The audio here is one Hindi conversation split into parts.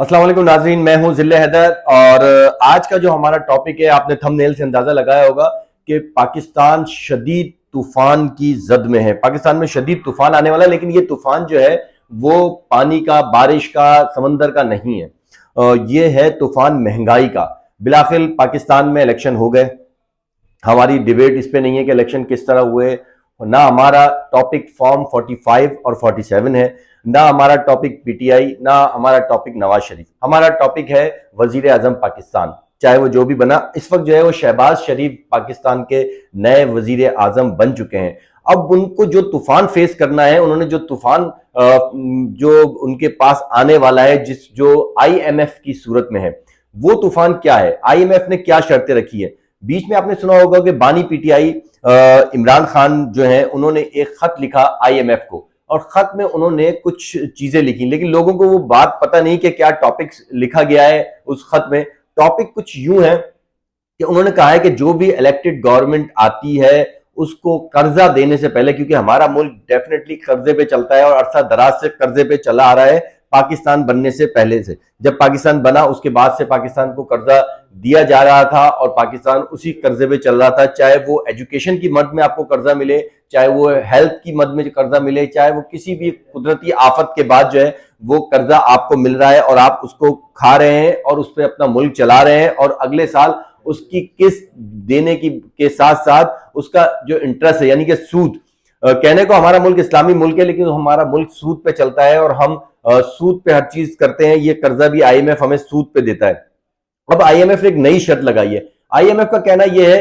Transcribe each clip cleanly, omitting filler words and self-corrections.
अस्सलाम वालेकुम नाज़रीन, मैं हूं जिले हैदर और आज का जो हमारा टॉपिक है आपने थंबनेल से अंदाजा लगाया होगा कि पाकिस्तान शदीद तूफान की जद में है। पाकिस्तान में शदीद तूफान आने वाला है, लेकिन ये तूफान जो है वो पानी का, बारिश का, समंदर का नहीं है। ये है तूफान महंगाई का। बिलाखिर पाकिस्तान में इलेक्शन हो गए। हमारी डिबेट इस पे नहीं है कि इलेक्शन किस तरह हुए, ना हमारा टॉपिक फॉर्म 45 और 47 है, ना हमारा टॉपिक पीटीआई, ना हमारा टॉपिक नवाज शरीफ। हमारा टॉपिक है वजीर आजम पाकिस्तान, चाहे वो जो भी बना। इस वक्त जो है वो शहबाज शरीफ पाकिस्तान के नए वजीर आजम बन चुके हैं। अब उनको जो तूफान फेस करना है, उन्होंने जो तूफान जो उनके पास आने वाला है, जो आईएमएफ की सूरत में है, वो तूफान क्या है, आईएमएफ ने क्या शर्तें रखी है। बीच में आपने सुना होगा कि बानी पीटीआई इमरान खान जो है उन्होंने एक खत लिखा आईएमएफ को, और खत में उन्होंने कुछ चीजें लिखी, लेकिन लोगों को वो बात पता नहीं कि क्या टॉपिक लिखा गया है उस खत में। टॉपिक कुछ यूं है कि उन्होंने कहा है कि जो भी इलेक्टेड गवर्नमेंट आती है उसको कर्जा देने से पहले, क्योंकि हमारा मुल्क डेफिनेटली कर्जे पे चलता है और अरसा दराज से कर्जे पे चला आ रहा है पाकिस्तान बनने से पहले से। जब पाकिस्तान बना उसके बाद से पाकिस्तान को कर्जा दिया जा रहा था और पाकिस्तान उसी कर्जे पे चल रहा था, चाहे वो एजुकेशन की मद में आपको कर्जा मिले, चाहे वो हेल्थ की मद में कर्जा मिले, चाहे वो किसी भी कुदरती आफत के बाद जो है वो कर्जा आपको मिल रहा है और आप उसको खा रहे हैं और उस पर अपना मुल्क चला रहे हैं, और अगले साल उसकी किस्त देने की के साथ साथ उसका जो इंटरेस्ट है यानी कि सूद। कहने को हमारा मुल्क इस्लामी मुल्क है, लेकिन हमारा मुल्क सूद पे चलता है और हम सूद पे हर चीज करते हैं। ये कर्जा भी आईएमएफ हमें सूद पे देता है। अब आईएमएफ ने एक नई शर्त लगाई है। आईएमएफ का कहना यह है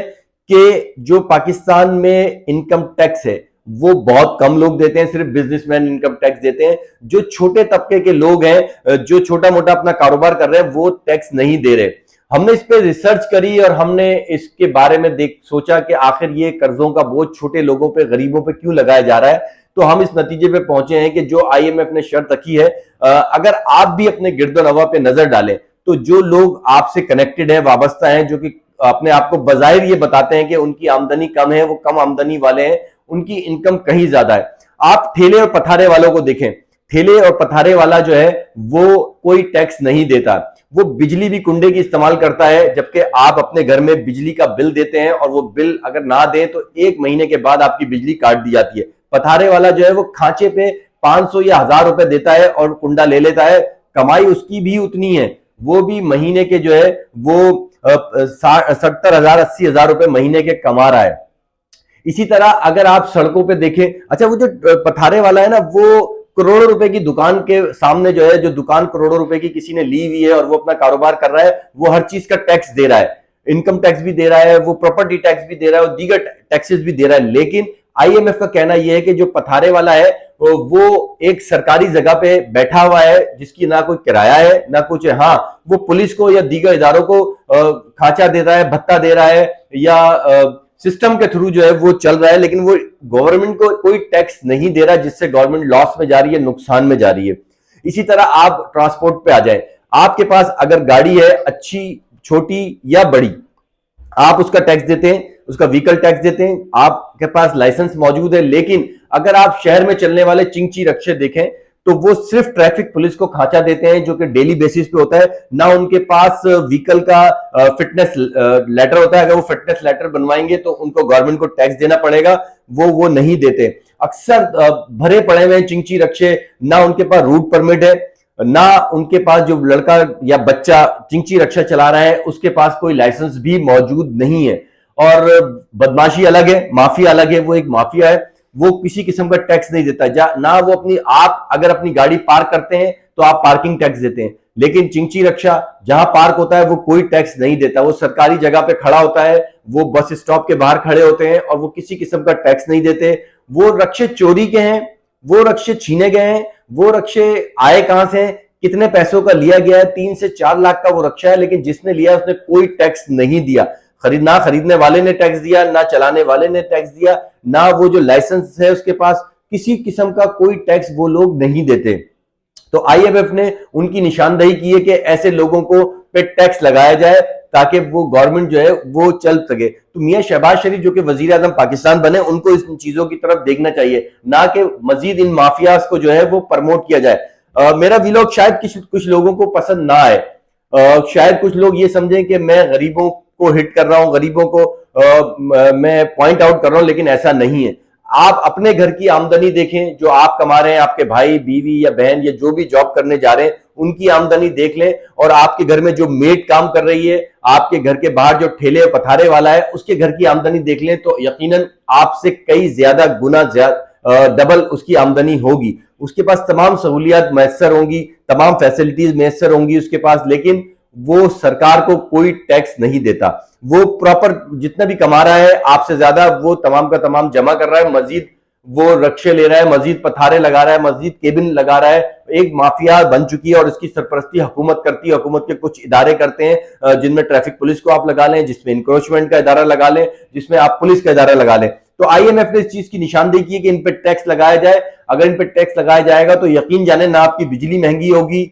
कि जो पाकिस्तान में इनकम टैक्स है वो बहुत कम लोग देते हैं, सिर्फ बिजनेसमैन इनकम टैक्स देते हैं। जो छोटे तबके के लोग हैं, जो छोटा मोटा अपना कारोबार कर रहे हैं, वो टैक्स नहीं दे रहे। हमने इस पे रिसर्च करी और हमने इसके बारे में सोचा कि आखिर ये कर्जों का बोझ छोटे लोगों पे, गरीबों पे क्यों लगाया जा रहा है। तो हम इस नतीजे पे पहुंचे हैं कि जो आईएमएफ ने शर्त रखी है, अगर आप भी अपने गिरदोनवा पे नजर डालें तो जो लोग आपसे कनेक्टेड है, वाबस्ता हैं, जो कि अपने आप को बजाहिर ये बताते हैं कि उनकी आमदनी कम है, वो कम आमदनी वाले हैं, उनकी इनकम कहीं ज्यादा है। आप ठेले और पथारे वालों को देखें। ठेले और पथारे वाला जो है वो कोई टैक्स नहीं देता, वो बिजली भी कुंडे की इस्तेमाल करता है, जबकि आप अपने घर में बिजली का बिल देते हैं और वो बिल अगर ना दें तो 1 महीने के बाद आपकी बिजली काट दी जाती है। पथारे वाला जो है वो खांचे पे 500 या 1000 रुपए देता है और कुंडा ले लेता है। कमाई उसकी भी उतनी है, वो भी महीने के जो है वो 70,000 80,000 रुपए महीने के कमा रहा है। इसी तरह अगर आप सड़कों पे देखें, अच्छा वो जो पथारे वाला है ना, वो करोड़ों रुपए की दुकान के सामने जो है, जो दुकान करोड़ों रुपए की किसी ने ली हुई है और वो अपना कारोबार कर रहा है, वो हर चीज का टैक्स दे रहा है, इनकम टैक्स भी दे रहा है, वो प्रॉपर्टी टैक्स भी दे रहा है और दीगर टैक्सेस भी दे रहा है। लेकिन आईएमएफ का कहना यह है कि जो पथारे वाला है वो एक सरकारी जगह पे बैठा हुआ है जिसकी ना कोई किराया है ना कुछ है। हाँ, वो पुलिस को या दीगर इदारों को खांचा दे रहा है, भत्ता दे रहा है, या सिस्टम के थ्रू जो है वो चल रहा है, लेकिन वो गवर्नमेंट को कोई टैक्स नहीं दे रहा, जिससे गवर्नमेंट लॉस में जा रही है, नुकसान में जा रही है। इसी तरह आप ट्रांसपोर्ट पे आ जाए। आपके पास अगर गाड़ी है, अच्छी, छोटी या बड़ी, आप उसका टैक्स देते हैं, उसका व्हीकल टैक्स देते हैं, आपके पास लाइसेंस मौजूद है। लेकिन अगर आप शहर में चलने वाले चिंची रक्शे देखें तो वो सिर्फ ट्रैफिक पुलिस को खांचा देते हैं, जो कि डेली बेसिस पे होता है। ना उनके पास व्हीकल का फिटनेस लेटर होता है। अगर वो फिटनेस लेटर बनवाएंगे तो उनको गवर्नमेंट को टैक्स देना पड़ेगा, वो नहीं देते। अक्सर भरे पड़े हुए चिंची रक्शे, ना उनके पास रूट परमिट है, ना उनके पास जो लड़का या बच्चा चिंची रक्षा चला रहा है उसके पास कोई लाइसेंस भी मौजूद नहीं है। और बदमाशी अलग है, माफिया अलग है। वो एक माफिया है, वो किसी किस्म का टैक्स नहीं देता। ना वो आप अगर अपनी गाड़ी पार्क करते हैं तो आप पार्किंग टैक्स देते हैं, लेकिन चिंची रक्षा जहां पार्क होता है वो कोई टैक्स नहीं देता। वो सरकारी जगह पे खड़ा होता है, वो बस स्टॉप के बाहर खड़े होते हैं और वो किसी किस्म का टैक्स नहीं देते। वो रक्षे चोरी के हैं, वो रक्षे छीने गए हैं, वो रक्षे आए कहां से, कितने पैसों का लिया गया है, 3 से 4 लाख का वो रक्षा है, लेकिन जिसने लिया उसने कोई टैक्स नहीं दिया। ना खरीदने वाले ने टैक्स दिया, ना चलाने वाले ने टैक्स दिया, ना वो जो लाइसेंस है उसके पास किसी किस्म का कोई टैक्स वो लोग नहीं देते। तो आईएमएफ ने उनकी निशानदेही की है कि ऐसे लोगों को पे टैक्स लगाया जाए ताकि वो गवर्नमेंट जो है वो चल सके। तो मियां शहबाज शरीफ जो कि वजीर आजम पाकिस्तान बने, उनको इस चीजों की तरफ देखना चाहिए, ना कि मजीद इन माफियाज को जो है वो प्रमोट किया जाए। मेरा व्लॉग शायद कुछ लोगों को पसंद ना आए, शायद कुछ लोग ये समझें कि मैं गरीबों को हिट कर रहा हूं, गरीबों को मैं पॉइंट आउट कर रहा हूं, लेकिन ऐसा नहीं है। आप अपने घर की आमदनी देखें, जो आप कमा रहे हैं, आपके भाई बीवी या बहन या जो भी जॉब करने जा रहे हैं उनकी आमदनी देख लें, और आपके घर में जो मेड काम कर रही है, आपके घर के बाहर जो ठेले पथारे वाला है उसके घर की आमदनी देख लें, तो यकीनन आपसे कई ज्यादा गुना डबल उसकी आमदनी होगी। उसके पास तमाम सहूलियात मैसर होंगी, तमाम फैसिलिटीज मैसर होंगी उसके पास, लेकिन वो सरकार को कोई टैक्स नहीं देता। वो प्रॉपर जितना भी कमा रहा है आपसे ज्यादा वो तमाम का तमाम जमा कर रहा है, मजीद वो रक्शे ले रहा है, मजीद पथारे लगा रहा है, मजीद केबिन लगा रहा है। एक माफिया बन चुकी है और इसकी सरपरस्ती हुकूमत करती है। हुकूमत के कुछ इदारे करते हैं, जिनमें ट्रैफिक पुलिस को आप लगा लें, जिसमें इंक्रोचमेंट का इदारा लगा लें, जिसमें आप पुलिस का इदारा लगा लें। तो आईएमएफ ने इस चीज की निशानदेही की है कि इन पे टैक्स लगाया जाए। अगर इन पे टैक्स लगाया जाएगा तो यकीन जाने ना आपकी बिजली महंगी होगी,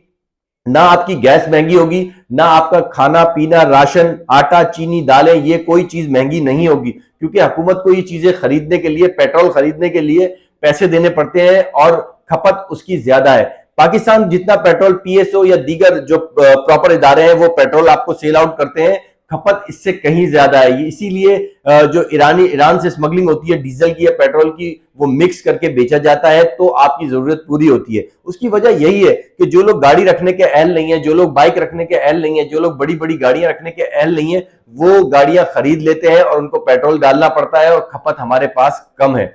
ना आपकी गैस महंगी होगी, ना आपका खाना पीना, राशन, आटा, चीनी, दालें, ये कोई चीज महंगी नहीं होगी, क्योंकि हुकूमत को ये चीजें खरीदने के लिए, पेट्रोल खरीदने के लिए पैसे देने पड़ते हैं और खपत उसकी ज्यादा है। पाकिस्तान जितना पेट्रोल पीएसओ या दीगर जो प्रॉपर इदारे हैं वो पेट्रोल आपको सेल आउट करते हैं, खपत इससे कहीं ज्यादा है। इसीलिए जो ईरान से स्मगलिंग होती है डीजल की या पेट्रोल की, वो मिक्स करके बेचा जाता है, तो आपकी जरूरत पूरी होती है। उसकी वजह यही है कि जो लोग गाड़ी रखने के अहल नहीं है, जो लोग बाइक रखने के अहल नहीं है, जो लोग बड़ी बड़ी गाड़ियां रखने के अहल नहीं है, वो गाड़ियां खरीद लेते हैं और उनको पेट्रोल डालना पड़ता है और खपत हमारे पास कम है।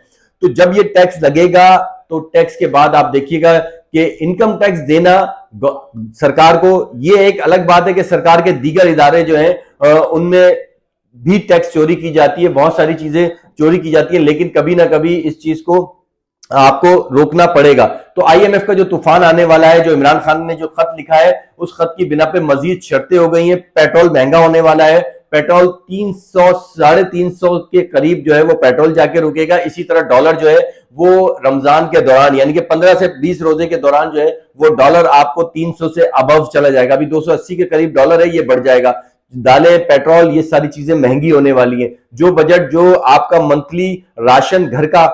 तो जब ये टैक्स लगेगा तो टैक्स के बाद आप देखिएगा कि इनकम टैक्स देना सरकार को, ये एक अलग बात है कि सरकार के दीगर इदारे जो हैं उनमें भी टैक्स चोरी की जाती है, बहुत सारी चीजें चोरी की जाती है, लेकिन कभी ना कभी इस चीज को आपको रोकना पड़ेगा। तो आईएमएफ का जो तूफान आने वाला है, जो इमरान खान ने जो खत लिखा है, उस खत की बिना पे मजीद शर्तें हो गई हैं। पेट्रोल महंगा होने वाला है, पेट्रोल 300 350 के करीब जो है वो पेट्रोल जाके रुकेगा। इसी तरह डॉलर जो है वो रमजान के दौरान, यानी कि 15 से 20 रोजे के दौरान जो है वो डॉलर आपको 300 से अबव चला जाएगा। अभी 280 के करीब डॉलर है, ये बढ़ जाएगा। दालें, पेट्रोल, ये सारी चीजें महंगी होने वाली है। जो बजट, जो आपका मंथली राशन घर का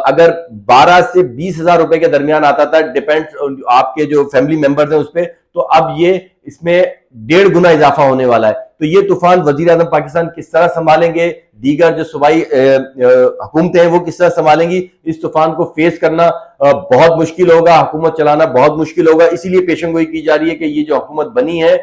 अगर 12 से 20,000 रुपए के दरमियान आता था, डिपेंड्स आपके जो फैमिली मेंबर्स हैं उस पर, तो अब ये इसमें 1.5 गुना इजाफा होने वाला है। तो ये तूफान वजीर आजम पाकिस्तान किस तरह संभालेंगे, दीगर जो सूबाई हुकूमतें हैं वो किस तरह संभालेंगी, इस तूफान को फेस करना बहुत मुश्किल होगा, हुकूमत चलाना बहुत मुश्किल होगा। इसीलिए पेशेंगोई की जा रही है कि ये जो हुकूमत बनी है,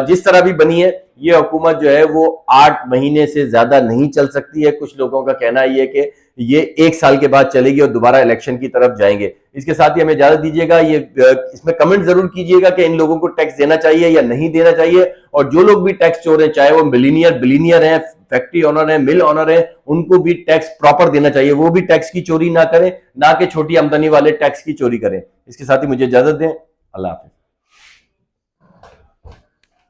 जिस तरह भी बनी है, ये हुकूमत जो है वो 8 महीने से ज्यादा नहीं चल सकती है। कुछ लोगों का कहना ये है कि ये 1 साल के बाद चलेगी और दोबारा इलेक्शन की तरफ जाएंगे। इसके साथ ही हमें इजाजत दीजिएगा। ये इसमें कमेंट जरूर कीजिएगा कि इन लोगों को टैक्स देना चाहिए या नहीं देना चाहिए, और जो लोग भी टैक्स चोर हैं, चाहे वो बिलीनियर हैं, फैक्ट्री ओनर है, मिल ओनर है, उनको भी टैक्स प्रॉपर देना चाहिए। वो भी टैक्स की चोरी ना करें, ना कि छोटी आमदनी वाले टैक्स की चोरी करें। इसके साथ ही मुझे इजाजत दें। अल्लाह हाफिज।